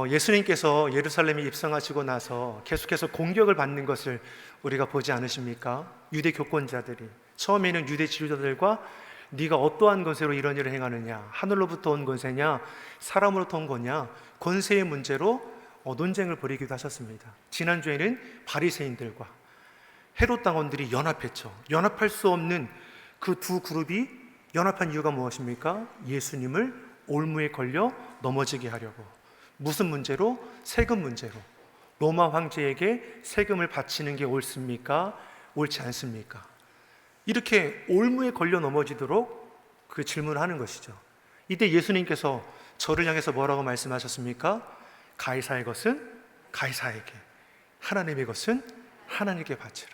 예수님께서 예루살렘에 입성하시고 나서 계속해서 공격을 받는 것을 우리가 보지 않으십니까? 유대 교권자들이 처음에는 유대 지도자들과 네가 어떠한 권세로 이런 일을 행하느냐, 하늘로부터 온 권세냐 사람으로부터 온 거냐, 권세의 문제로 논쟁을 벌이기도 하셨습니다. 지난주에는 바리새인들과 헤롯 당원들이 연합했죠. 연합할 수 없는 그 두 그룹이 연합한 이유가 무엇입니까? 예수님을 올무에 걸려 넘어지게 하려고. 무슨 문제로? 세금 문제로. 로마 황제에게 세금을 바치는 게 옳습니까? 옳지 않습니까? 이렇게 올무에 걸려 넘어지도록 그 질문을 하는 것이죠. 이때 예수님께서 저를 향해서 뭐라고 말씀하셨습니까? 가이사의 것은 가이사에게, 하나님의 것은 하나님께 바치라.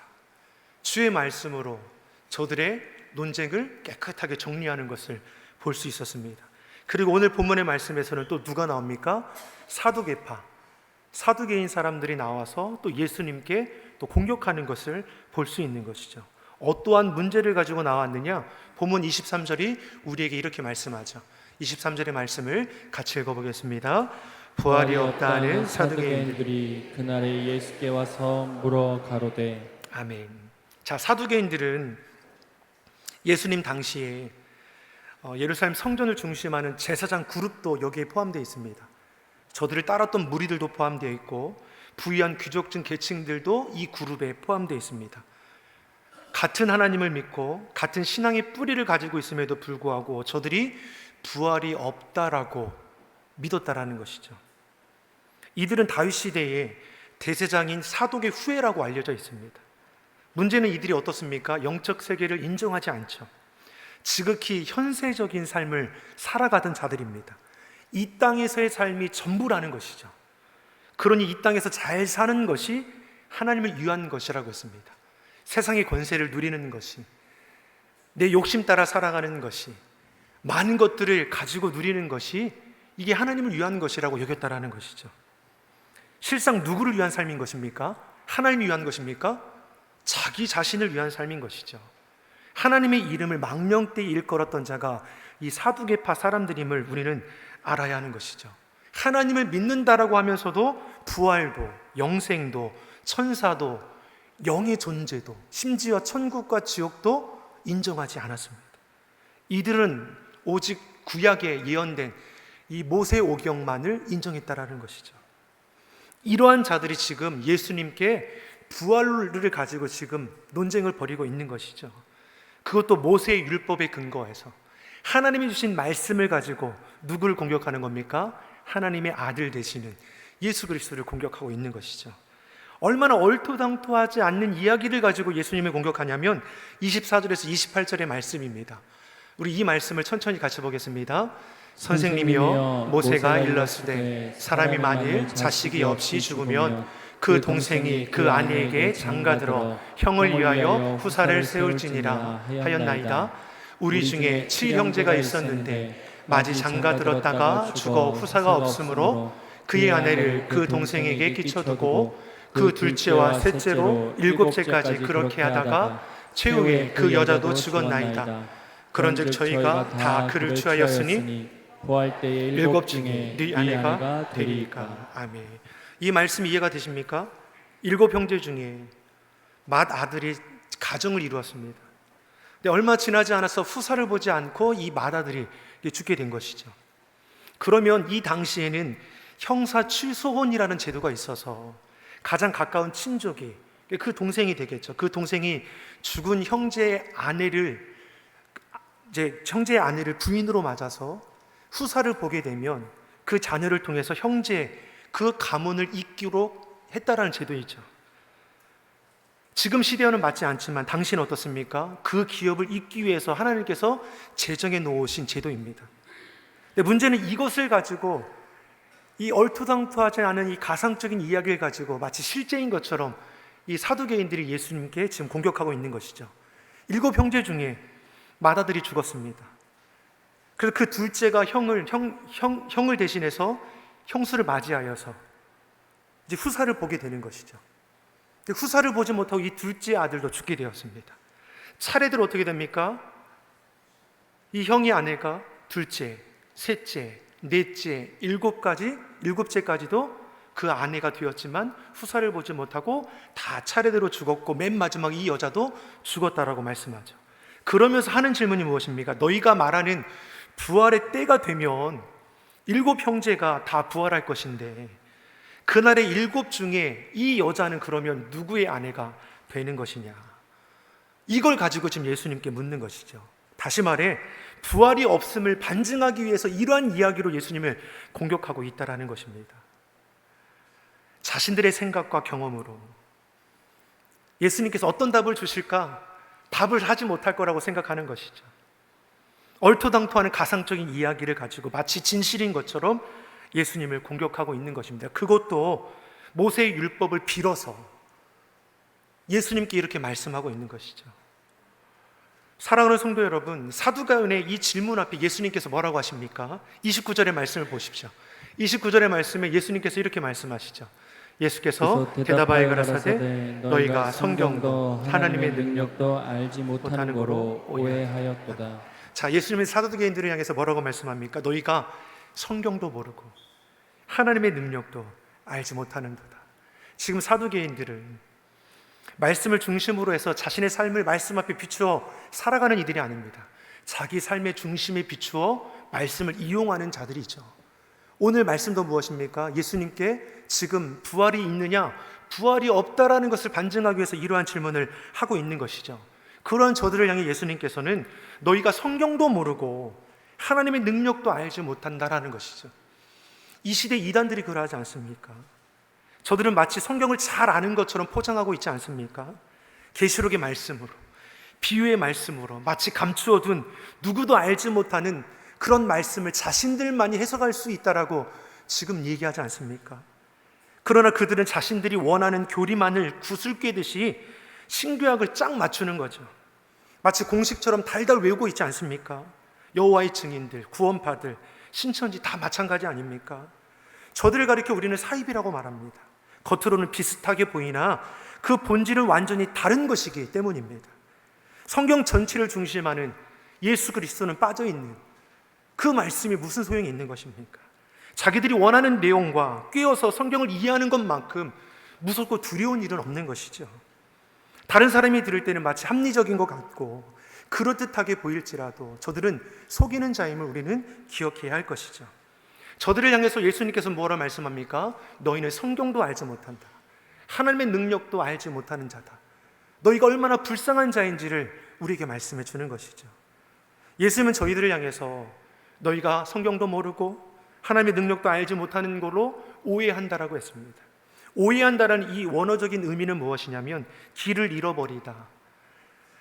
주의 말씀으로 저들의 논쟁을 깨끗하게 정리하는 것을 볼 수 있었습니다. 그리고 오늘 본문의 말씀에서는 또 누가 나옵니까? 사두개파, 사두개인 사람들이 나와서 또 예수님께 또 공격하는 것을 볼 수 있는 것이죠. 어떠한 문제를 가지고 나왔느냐? 본문 23절이 우리에게 이렇게 말씀하죠. 23절의 말씀을 같이 읽어보겠습니다. 부활이 없다는 사두개인들이 그날에 예수께 와서 물어 가로되. 아멘. 자, 사두개인들은 예수님 당시에 예루살렘 성전을 중심하는 제사장 그룹도 여기에 포함되어 있습니다. 저들을 따랐던 무리들도 포함되어 있고 부유한 귀족층 계층들도 이 그룹에 포함되어 있습니다. 같은 하나님을 믿고 같은 신앙의 뿌리를 가지고 있음에도 불구하고 저들이 부활이 없다라고 믿었다라는 것이죠. 이들은 다윗 시대에 대제장인 사독의 후예라고 알려져 있습니다. 문제는 이들이 어떻습니까? 영적 세계를 인정하지 않죠. 지극히 현세적인 삶을 살아가던 자들입니다. 이 땅에서의 삶이 전부라는 것이죠. 그러니 이 땅에서 잘 사는 것이 하나님을 위한 것이라고 했습니다. 세상의 권세를 누리는 것이, 내 욕심 따라 살아가는 것이, 많은 것들을 가지고 누리는 것이 이게 하나님을 위한 것이라고 여겼다라는 것이죠. 실상 누구를 위한 삶인 것입니까? 하나님을 위한 것입니까? 자기 자신을 위한 삶인 것이죠. 하나님의 이름을 망령되이 일컬었던 자가 이 사두개파 사람들임을 우리는 알아야 하는 것이죠. 하나님을 믿는다라고 하면서도 부활도, 영생도, 천사도, 영의 존재도, 심지어 천국과 지옥도 인정하지 않았습니다. 이들은 오직 구약에 예언된 이 모세 오경만을 인정했다라는 것이죠. 이러한 자들이 지금 예수님께 부활을 가지고 지금 논쟁을 벌이고 있는 것이죠. 그것도 모세의 율법에 근거해서 하나님이 주신 말씀을 가지고 누구를 공격하는 겁니까? 하나님의 아들 되시는 예수 그리스도를 공격하고 있는 것이죠. 얼마나 얼토당토하지 않는 이야기를 가지고 예수님을 공격하냐면 24절에서 28절의 말씀입니다. 우리 이 말씀을 천천히 같이 보겠습니다. 선생님이여, 모세가 일렀으되 사람이 만일 자식이 없이 죽으면 그 동생이 그 아내에게 장가들어 형을 위하여 후사를 세울지니라 하였나이다. 우리 중에 7형제가 있었는데 마지 장가들었다가 죽어 후사가 없으므로 그의 아내를 그 동생에게 끼쳐두고 그 둘째와 셋째로 7째까지 그렇게 하다가 최후에 그 여자도 죽었나이다. 그런즉 저희가 다 그를 취하였으니 부활 때에 7 중에 네 아내가 되리이까. 아멘. 이 말씀 이해가 되십니까? 7 형제 중에 맏 아들이 가정을 이루었습니다. 근데 얼마 지나지 않아서 후사를 보지 않고 이 맏 아들이 죽게 된 것이죠. 그러면 이 당시에는 형사 취소혼이라는 제도가 있어서 가장 가까운 친족이 그 동생이 되겠죠. 그 동생이 죽은 형제의 아내를 부인으로 맞아서 후사를 보게 되면 그 자녀를 통해서 형제 그 가문을 잇기로 했다라는 제도이죠. 지금 시대와는 맞지 않지만 당시는 어떻습니까? 그 기업을 잇기 위해서 하나님께서 제정해 놓으신 제도입니다. 근데 문제는 이것을 가지고 이 얼토당토하지 않은 이 가상적인 이야기를 가지고 마치 실제인 것처럼 이 사두개인들이 예수님께 지금 공격하고 있는 것이죠. 7 형제 중에 맏아들이 죽었습니다. 그래서 그 둘째가 형을 대신해서 형수를 맞이하여서 이제 후사를 보게 되는 것이죠. 근데 후사를 보지 못하고 이 둘째 아들도 죽게 되었습니다. 차례대로 어떻게 됩니까? 이 형의 아내가 둘째, 셋째, 넷째, 7가지 7째까지도 그 아내가 되었지만 후사를 보지 못하고 다 차례대로 죽었고 맨 마지막 이 여자도 죽었다라고 말씀하죠. 그러면서 하는 질문이 무엇입니까? 너희가 말하는 부활의 때가 되면 7 형제가 다 부활할 것인데 그날의 7 중에 이 여자는 그러면 누구의 아내가 되는 것이냐? 이걸 가지고 지금 예수님께 묻는 것이죠. 다시 말해 부활이 없음을 반증하기 위해서 이러한 이야기로 예수님을 공격하고 있다라는 것입니다. 자신들의 생각과 경험으로 예수님께서 어떤 답을 주실까? 답을 하지 못할 거라고 생각하는 것이죠. 얼토당토하는 가상적인 이야기를 가지고 마치 진실인 것처럼 예수님을 공격하고 있는 것입니다. 그것도 모세의 율법을 빌어서 예수님께 이렇게 말씀하고 있는 것이죠. 사랑하는 성도 여러분, 사두가인의 이 질문 앞에 예수님께서 뭐라고 하십니까? 29절의 말씀을 보십시오. 29절의 말씀에 예수님께서 이렇게 말씀하시죠. 예수께서 대답하여 가라사대 너희가 성경도 하나님의 능력도 알지 못하는 거로 오해하였도다. 자, 예수님은 사두개인들을 향해서 뭐라고 말씀합니까? 너희가 성경도 모르고 하나님의 능력도 알지 못하는도다. 지금 사두개인들은 말씀을 중심으로 해서 자신의 삶을 말씀 앞에 비추어 살아가는 이들이 아닙니다. 자기 삶의 중심에 비추어 말씀을 이용하는 자들이죠. 오늘 말씀도 무엇입니까? 예수님께 지금 부활이 있느냐, 부활이 없다라는 것을 반증하기 위해서 이러한 질문을 하고 있는 것이죠. 그러한 저들을 향해 예수님께서는 너희가 성경도 모르고 하나님의 능력도 알지 못한다라는 것이죠. 이 시대 이단들이 그러하지 않습니까? 저들은 마치 성경을 잘 아는 것처럼 포장하고 있지 않습니까? 계시록의 말씀으로, 비유의 말씀으로 마치 감추어둔 누구도 알지 못하는 그런 말씀을 자신들만이 해석할 수 있다라고 지금 얘기하지 않습니까? 그러나 그들은 자신들이 원하는 교리만을 구슬 꿰듯이 신규약을 쫙 맞추는 거죠. 마치 공식처럼 달달 외우고 있지 않습니까? 여호와의 증인들, 구원파들, 신천지 다 마찬가지 아닙니까? 저들을 가리켜 우리는 사입이라고 말합니다. 겉으로는 비슷하게 보이나 그 본질은 완전히 다른 것이기 때문입니다. 성경 전체를 중심하는 예수 그리스도는 빠져있는 그 말씀이 무슨 소용이 있는 것입니까? 자기들이 원하는 내용과 꿰어서 성경을 이해하는 것만큼 무섭고 두려운 일은 없는 것이죠. 다른 사람이 들을 때는 마치 합리적인 것 같고 그럴듯하게 보일지라도 저들은 속이는 자임을 우리는 기억해야 할 것이죠. 저들을 향해서 예수님께서 뭐라 말씀합니까? 너희는 성경도 알지 못한다. 하나님의 능력도 알지 못하는 자다. 너희가 얼마나 불쌍한 자인지를 우리에게 말씀해 주는 것이죠. 예수님은 저희들을 향해서 너희가 성경도 모르고 하나님의 능력도 알지 못하는 걸로 오해한다라고 했습니다. 오해한다라는 이 원어적인 의미는 무엇이냐면 길을 잃어버리다,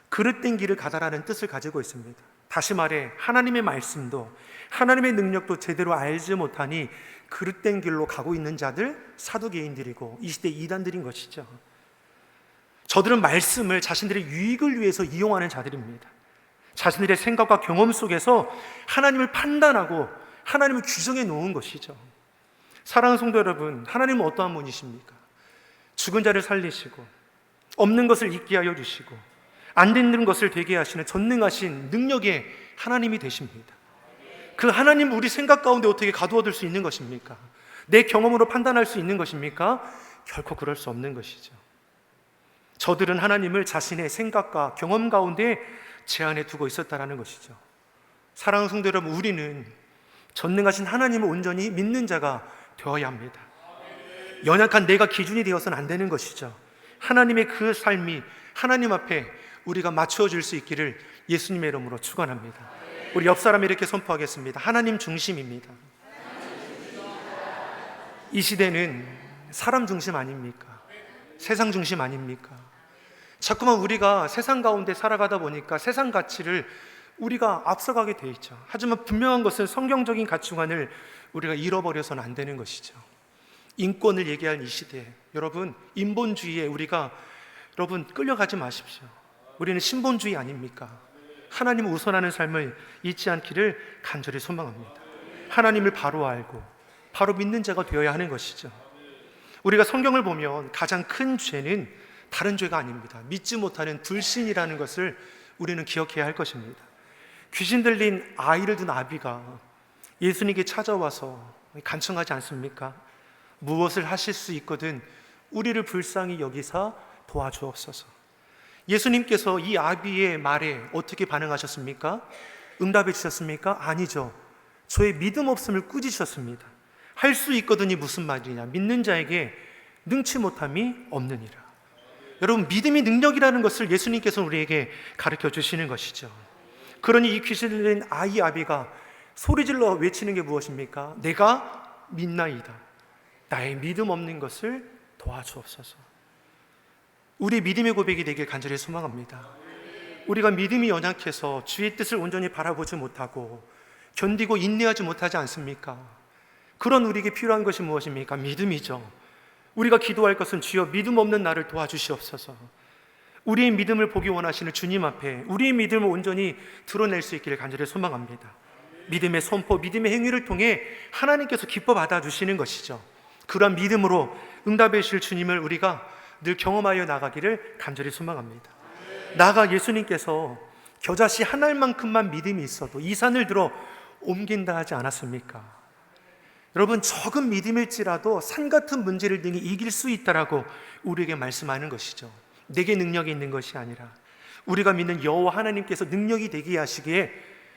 그릇된 길을 가다라는 뜻을 가지고 있습니다. 다시 말해 하나님의 말씀도 하나님의 능력도 제대로 알지 못하니 그릇된 길로 가고 있는 자들, 사두개인들이고 이 시대 이단들인 것이죠. 저들은 말씀을 자신들의 유익을 위해서 이용하는 자들입니다. 자신들의 생각과 경험 속에서 하나님을 판단하고 하나님을 규정해 놓은 것이죠. 사랑하는 성도 여러분, 하나님은 어떠한 분이십니까? 죽은 자를 살리시고 없는 것을 있게 하여 주시고 안 되는 것을 되게 하시는 전능하신 능력의 하나님이 되십니다. 그 하나님 우리 생각 가운데 어떻게 가두어둘 수 있는 것입니까? 내 경험으로 판단할 수 있는 것입니까? 결코 그럴 수 없는 것이죠. 저들은 하나님을 자신의 생각과 경험 가운데 제한해 두고 있었다라는 것이죠. 사랑하는 성도 여러분, 우리는 전능하신 하나님을 온전히 믿는 자가 되어야 합니다. 연약한 내가 기준이 되어서는 안 되는 것이죠. 하나님의 그 삶이 하나님 앞에 우리가 맞추어질 수 있기를 예수님의 이름으로 축원합니다. 우리 옆 사람이 이렇게 선포하겠습니다. 하나님 중심입니다. 이 시대는 사람 중심 아닙니까? 세상 중심 아닙니까? 자꾸만 우리가 세상 가운데 살아가다 보니까 세상 가치를 우리가 앞서가게 돼 있죠. 하지만 분명한 것은 성경적인 가치관을 우리가 잃어버려서는 안 되는 것이죠. 인권을 얘기할 이 시대에 여러분, 인본주의에 우리가 여러분 끌려가지 마십시오. 우리는 신본주의 아닙니까? 하나님을 우선하는 삶을 잊지 않기를 간절히 소망합니다. 하나님을 바로 알고 바로 믿는 자가 되어야 하는 것이죠. 우리가 성경을 보면 가장 큰 죄는 다른 죄가 아닙니다. 믿지 못하는 불신이라는 것을 우리는 기억해야 할 것입니다. 귀신 들린 아이를 둔 아비가 예수님께 찾아와서 간청하지 않습니까? 무엇을 하실 수 있거든 우리를 불쌍히 여기사 도와주옵소서. 예수님께서 이 아비의 말에 어떻게 반응하셨습니까? 응답해 주셨습니까? 아니죠. 저의 믿음 없음을 꾸짖으셨습니다. 할 수 있거든이 무슨 말이냐? 믿는 자에게 능치 못함이 없느니라. 여러분, 믿음이 능력이라는 것을 예수님께서 우리에게 가르쳐 주시는 것이죠. 그러니 이 귀신 들린 아이 아비가 소리질러 외치는 게 무엇입니까? 내가 믿나이다. 나의 믿음 없는 것을 도와주옵소서. 우리 믿음의 고백이 되길 간절히 소망합니다. 우리가 믿음이 연약해서 주의 뜻을 온전히 바라보지 못하고 견디고 인내하지 못하지 않습니까? 그런 우리에게 필요한 것이 무엇입니까? 믿음이죠. 우리가 기도할 것은 주여 믿음 없는 나를 도와주시옵소서. 우리의 믿음을 보기 원하시는 주님 앞에 우리의 믿음을 온전히 드러낼 수 있기를 간절히 소망합니다. 믿음의 선포, 믿음의 행위를 통해 하나님께서 기뻐 받아주시는 것이죠. 그러한 믿음으로 응답해 주실 주님을 우리가 늘 경험하여 나가기를 간절히 소망합니다. 나아가 예수님께서 겨자씨 한 알만큼만 믿음이 있어도 이 산을 들어 옮긴다 하지 않았습니까? 여러분, 적은 믿음일지라도 산 같은 문제를 등이 이길 수 있다라고 우리에게 말씀하는 것이죠. 내게 능력이 있는 것이 아니라 우리가 믿는 여호와 하나님께서 능력이 되게 하시기에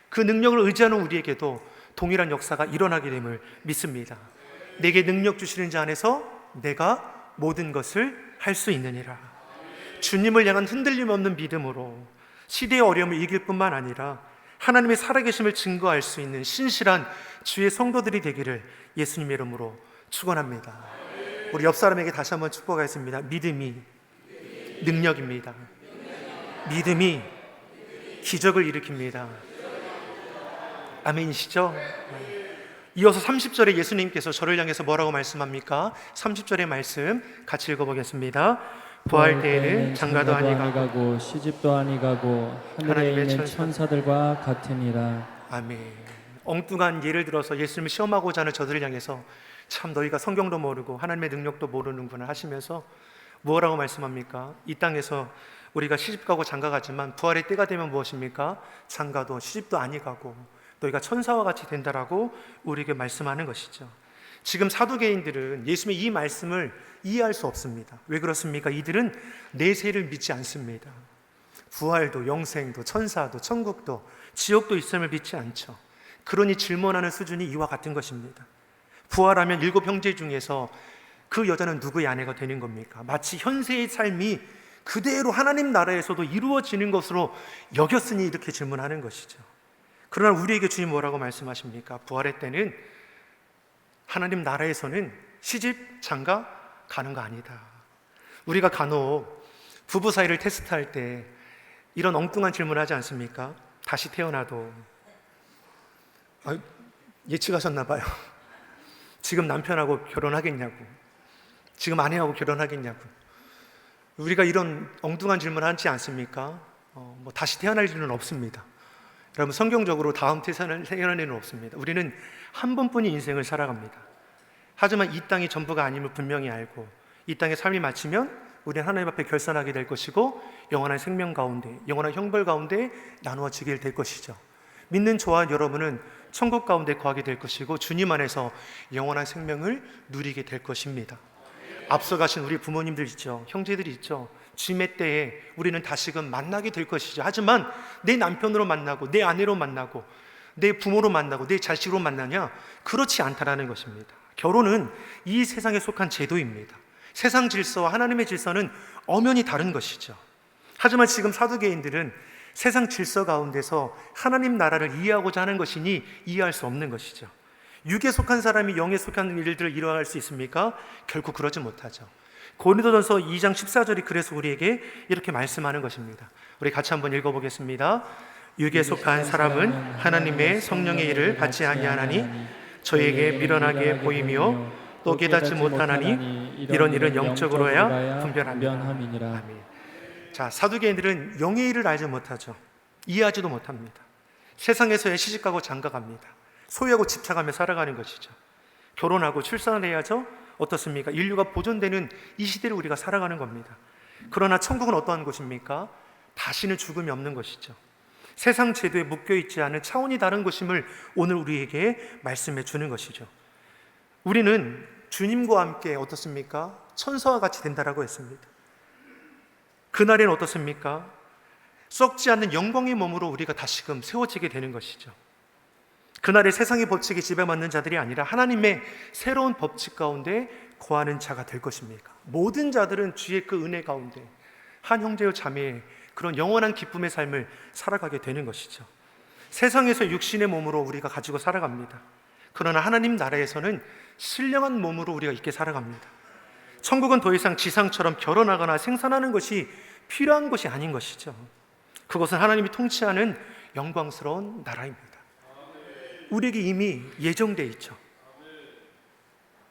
그 능력을 의지하는 우리에게도 동일한 역사가 일어나게 됨을 믿습니다. 내게 능력 주시는 자 안에서 내가 모든 것을 할 수 있느니라. 주님을 향한 흔들림 없는 믿음으로 시대의 어려움을 이길 뿐만 아니라 하나님의 살아계심을 증거할 수 있는 신실한 주의 성도들이 되기를 예수님의 이름으로 축원합니다. 우리 옆 사람에게 다시 한번 축복하겠습니다. 믿음이 능력입니다. 믿음이 기적을 일으킵니다. 아멘이시죠? 이어서 30절에 예수님께서 저를 향해서 뭐라고 말씀합니까? 30절의 말씀 같이 읽어보겠습니다. 부활 때에는 장가도 아니가고 시집도 아니가고 하늘에 있는 천사들과 같으니라. 아멘. 엉뚱한 예를 들어서 예수님을 시험하고자 하는 저들을 향해서 참 너희가 성경도 모르고 하나님의 능력도 모르는구나 하시면서 뭐라고 말씀합니까? 이 땅에서 우리가 시집가고 장가가지만 부활의 때가 되면 무엇입니까? 장가도 시집도 아니가고 너희가 천사와 같이 된다라고 우리에게 말씀하는 것이죠. 지금 사두개인들은 예수님의 이 말씀을 이해할 수 없습니다. 왜 그렇습니까? 이들은 내세를 믿지 않습니다. 부활도 영생도 천사도 천국도 지옥도 있음을 믿지 않죠. 그러니 질문하는 수준이 이와 같은 것입니다. 부활하면 7 형제 중에서 그 여자는 누구의 아내가 되는 겁니까? 마치 현세의 삶이 그대로 하나님 나라에서도 이루어지는 것으로 여겼으니 이렇게 질문하는 것이죠. 그러나 우리에게 주님 뭐라고 말씀하십니까? 부활의 때는 하나님 나라에서는 시집, 장가 가는 거 아니다. 우리가 간혹 부부 사이를 테스트할 때 이런 엉뚱한 질문을 하지 않습니까? 다시 태어나도 예측하셨나 봐요. 지금 남편하고 결혼하겠냐고, 지금 아내하고 결혼하겠냐고. 우리가 이런 엉뚱한 질문을 하지 않습니까? 다시 태어날 일은 없습니다. 여러분, 성경적으로 다음 태어날 일은 없습니다. 우리는 한 번뿐인 인생을 살아갑니다. 하지만 이 땅이 전부가 아님을 분명히 알고 이 땅의 삶이 마치면 우리는 하나님 앞에 결산하게 될 것이고 영원한 생명 가운데, 영원한 형벌 가운데 나누어지게 될 것이죠. 믿는 저와 여러분은 천국 가운데 거하게 될 것이고 주님 안에서 영원한 생명을 누리게 될 것입니다. 앞서가신 우리 부모님들 있죠, 형제들이 있죠. 주님의 때에 우리는 다시금 만나게 될 것이죠. 하지만 내 남편으로 만나고 내 아내로 만나고 내 부모로 만나고 내 자식으로 만나냐? 그렇지 않다라는 것입니다. 결혼은 이 세상에 속한 제도입니다. 세상 질서와 하나님의 질서는 엄연히 다른 것이죠. 하지만 지금 사두개인들은 세상 질서 가운데서 하나님 나라를 이해하고자 하는 것이니 이해할 수 없는 것이죠. 육에 속한 사람이 영에 속한 일들을 이뤄할 수 있습니까? 결코 그러지 못하죠. 고린도전서 2장 14절이 그래서 우리에게 이렇게 말씀하는 것입니다. 우리 같이 한번 읽어보겠습니다. 육에 속한 사람은 하나님의 성령의 일을 받지 아니하나니 저에게 미련하게 보이며 또 깨닫지 못하나니 이런 일은 영적으로야 분별합니다. 아멘. 자, 사두개인들은 영의 일을 알지 못하죠. 이해하지도 못합니다. 세상에서의 시집가고 장가갑니다. 소유하고 집착하며 살아가는 것이죠. 결혼하고 출산을 해야죠. 어떻습니까? 인류가 보존되는 이 시대를 우리가 살아가는 겁니다. 그러나 천국은 어떠한 곳입니까? 다시는 죽음이 없는 것이죠. 세상 제도에 묶여있지 않은 차원이 다른 것임을 오늘 우리에게 말씀해 주는 것이죠. 우리는 주님과 함께 어떻습니까? 천사와 같이 된다라고 했습니다. 그날에는 어떻습니까? 썩지 않는 영광의 몸으로 우리가 다시금 세워지게 되는 것이죠. 그날의 세상의 법칙에 지배받는 자들이 아니라 하나님의 새로운 법칙 가운데 거하는 자가 될 것입니까? 모든 자들은 주의 그 은혜 가운데 한 형제요 자매의 그런 영원한 기쁨의 삶을 살아가게 되는 것이죠. 세상에서 육신의 몸으로 우리가 가지고 살아갑니다. 그러나 하나님 나라에서는 신령한 몸으로 우리가 있게 살아갑니다. 천국은 더 이상 지상처럼 결혼하거나 생산하는 것이 필요한 것이 아닌 것이죠. 그것은 하나님이 통치하는 영광스러운 나라입니다. 우리에게 이미 예정되어 있죠.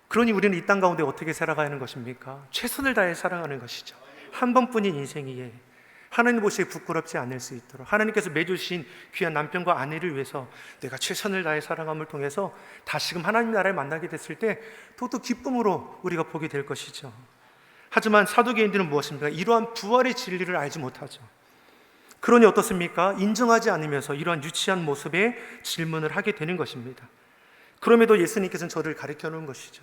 그러니 우리는 이 땅 가운데 어떻게 살아가는 것입니까? 최선을 다해 살아가는 것이죠. 한 번뿐인 인생이에 하나님 보시기에 부끄럽지 않을 수 있도록 하나님께서 매주신 귀한 남편과 아내를 위해서 내가 최선을 다해 살아감을 통해서 다시금 하나님 나라를 만나게 됐을 때 또 기쁨으로 우리가 보게 될 것이죠. 하지만 사두개인들은 무엇입니까? 이러한 부활의 진리를 알지 못하죠. 그러니 어떻습니까? 인정하지 않으면서 이러한 유치한 모습에 질문을 하게 되는 것입니다. 그럼에도 예수님께서는 저를 가르쳐 놓은 것이죠.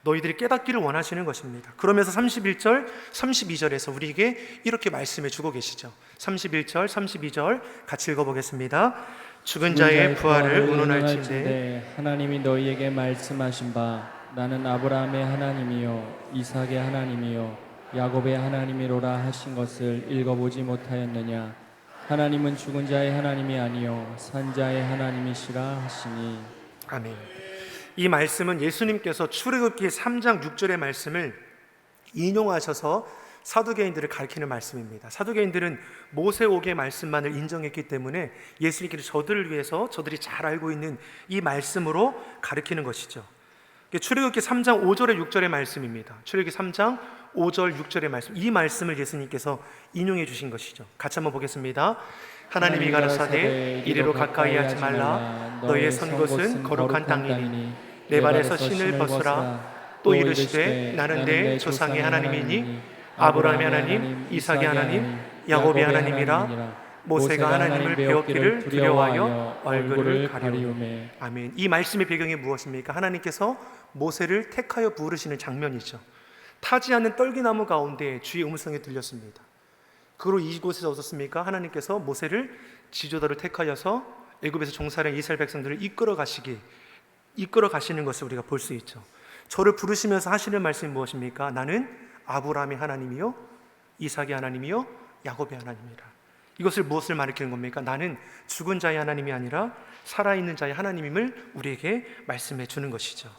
너희들이 깨닫기를 원하시는 것입니다. 그러면서 31절, 32절에서 우리에게 이렇게 말씀해 주고 계시죠. 31절, 32절 같이 읽어보겠습니다. 죽은 자의 부활을 의논할진대 하나님이 너희에게 말씀하신 바 나는 아브라함의 하나님이요 이삭의 하나님이요 야곱의 하나님이로라 하신 것을 읽어보지 못하였느냐. 하나님은 죽은 자의 하나님이 아니요 산 자의 하나님이시라 하시니. 아멘. 이 말씀은 예수님께서 출애굽기 3장 6절의 말씀을 인용하셔서 사두개인들을 가르치는 말씀입니다. 사두개인들은 모세오경의 말씀만을 인정했기 때문에 예수님께서 저들을 위해서 저들이 잘 알고 있는 이 말씀으로 가르치는 것이죠. 출애굽기 3장 5절에 6절의 말씀입니다. 출애굽기 3장 5절 6절의 말씀, 이 말씀을 예수님께서 인용해 주신 것이죠. 같이 한번 보겠습니다. 하나님이 가라사대 이리로 가까이 하지 말라. 너희의 선 곳은 거룩한 땅이니 내 발에서 신을 벗으라. 또 이르시되 나는 내 조상의 하나님이니 아브라함의 하나님, 이삭의 하나님, 야곱의 하나님이라. 모세가 하나님을 배웠기를 두려워하여 얼굴을 가리우매. 아멘. 이 말씀의 배경이 무엇입니까? 하나님께서 모세를 택하여 부르시는 장면이죠. 타지 않는 떨기나무 가운데 주의 음성이 들렸습니다. 그리고 이곳에서 어떻습니까? 하나님께서 모세를 지도자로 택하여서 애굽에서 종살이한 이스라엘 백성들을 이끌어 가시는 것을 우리가 볼 수 있죠. 저를 부르시면서 하시는 말씀이 무엇입니까? 나는 아브라함의 하나님이요 이삭의 하나님이요 야곱의 하나님이라. 이것을 무엇을 가리키는 겁니까? 나는 죽은 자의 하나님이 아니라 살아있는 자의 하나님임을 우리에게 말씀해 주는 것이죠.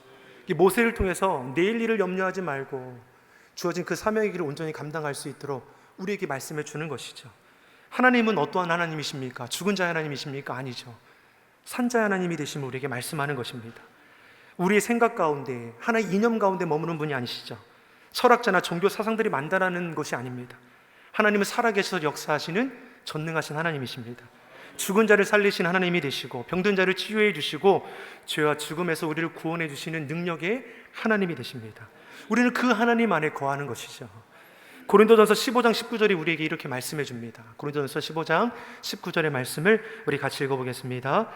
모세를 통해서 내일 일을 염려하지 말고 주어진 그 사명의 길을 온전히 감당할 수 있도록 우리에게 말씀해 주는 것이죠. 하나님은 어떠한 하나님이십니까? 죽은 자의 하나님이십니까? 아니죠. 산자의 하나님이 되시면 우리에게 말씀하는 것입니다. 우리의 생각 가운데 하나의 이념 가운데 머무는 분이 아니시죠. 철학자나 종교 사상들이 만들어내는 것이 아닙니다. 하나님은 살아계셔서 역사하시는 전능하신 하나님이십니다. 죽은 자를 살리신 하나님이 되시고 병든 자를 치유해 주시고 죄와 죽음에서 우리를 구원해 주시는 능력의 하나님이 되십니다. 우리는 그 하나님 안에 거하는 것이죠. 고린도전서 15장 19절이 우리에게 이렇게 말씀해 줍니다. 고린도전서 15장 19절의 말씀을 우리 같이 읽어보겠습니다.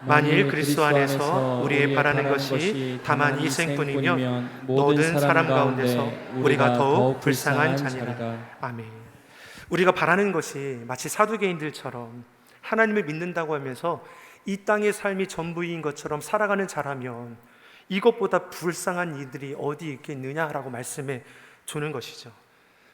만일 그리스도 안에서 우리의 바라는 것이 다만 이 생뿐이면 모든 사람 가운데서 우리가 더욱 불쌍한 자니라. 아멘. 우리가 바라는 것이 마치 사두개인들처럼 하나님을 믿는다고 하면서 이 땅의 삶이 전부인 것처럼 살아가는 자라면 이것보다 불쌍한 이들이 어디 있겠느냐라고 말씀해 주는 것이죠.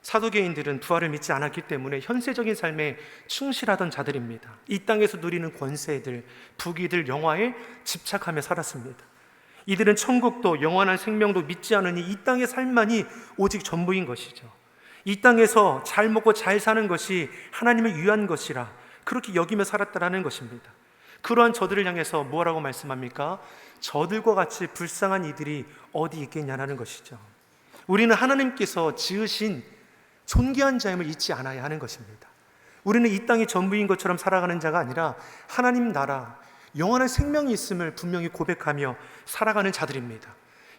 사두개인들은 부활을 믿지 않았기 때문에 현세적인 삶에 충실하던 자들입니다. 이 땅에서 누리는 권세들, 부귀들, 영화에 집착하며 살았습니다. 이들은 천국도 영원한 생명도 믿지 않으니 이 땅의 삶만이 오직 전부인 것이죠. 이 땅에서 잘 먹고 잘 사는 것이 하나님을 위한 것이라 그렇게 여기며 살았다라는 것입니다. 그러한 저들을 향해서 뭐라고 말씀합니까? 저들과 같이 불쌍한 이들이 어디 있겠냐는 것이죠. 우리는 하나님께서 지으신 존귀한 자임을 잊지 않아야 하는 것입니다. 우리는 이 땅이 전부인 것처럼 살아가는 자가 아니라 하나님 나라, 영원한 생명이 있음을 분명히 고백하며 살아가는 자들입니다.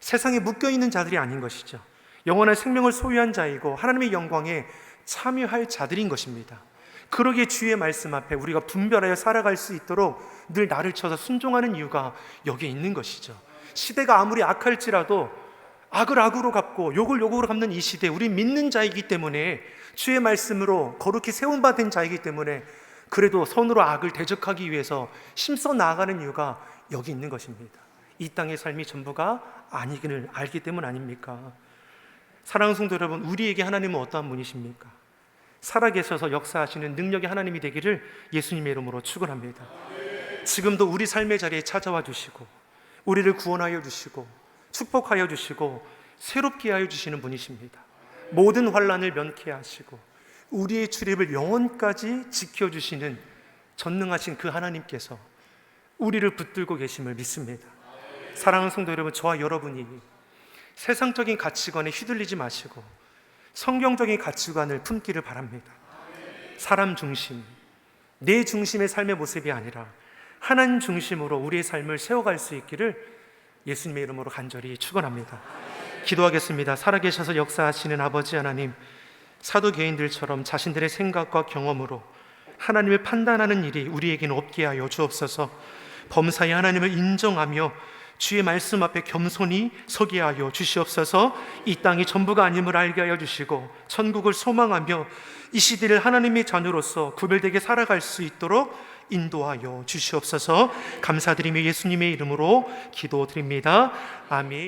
세상에 묶여있는 자들이 아닌 것이죠. 영원한 생명을 소유한 자이고 하나님의 영광에 참여할 자들인 것입니다. 그러기에 주의 말씀 앞에 우리가 분별하여 살아갈 수 있도록 늘 나를 쳐서 순종하는 이유가 여기에 있는 것이죠. 시대가 아무리 악할지라도 악을 악으로 갚고 욕을 욕으로 갚는 이 시대, 우리 믿는 자이기 때문에, 주의 말씀으로 거룩히 세움받은 자이기 때문에 그래도 선으로 악을 대적하기 위해서 힘써 나아가는 이유가 여기 있는 것입니다. 이 땅의 삶이 전부가 아니기를 알기 때문 아닙니까? 사랑하는 성도 여러분, 우리에게 하나님은 어떠한 분이십니까? 살아계셔서 역사하시는 능력의 하나님이 되기를 예수님의 이름으로 축원합니다. 지금도 우리 삶의 자리에 찾아와 주시고 우리를 구원하여 주시고 축복하여 주시고 새롭게 하여 주시는 분이십니다. 모든 환난을 면케 하시고 우리의 출입을 영원까지 지켜주시는 전능하신 그 하나님께서 우리를 붙들고 계심을 믿습니다. 사랑하는 성도 여러분, 저와 여러분이 세상적인 가치관에 휘둘리지 마시고 성경적인 가치관을 품기를 바랍니다. 사람 중심, 내 중심의 삶의 모습이 아니라 하나님 중심으로 우리의 삶을 세워갈 수 있기를 예수님의 이름으로 간절히 축원합니다. 기도하겠습니다. 살아계셔서 역사하시는 아버지 하나님, 사도개인들처럼 자신들의 생각과 경험으로 하나님을 판단하는 일이 우리에게는 없게 하여 주옵소서. 범사에 하나님을 인정하며 주의 말씀 앞에 겸손히 서게 하여 주시옵소서. 이 땅이 전부가 아님을 알게 하여 주시고 천국을 소망하며 이 시대를 하나님의 자녀로서 구별되게 살아갈 수 있도록 인도하여 주시옵소서. 감사드리며 예수님의 이름으로 기도드립니다. 아멘.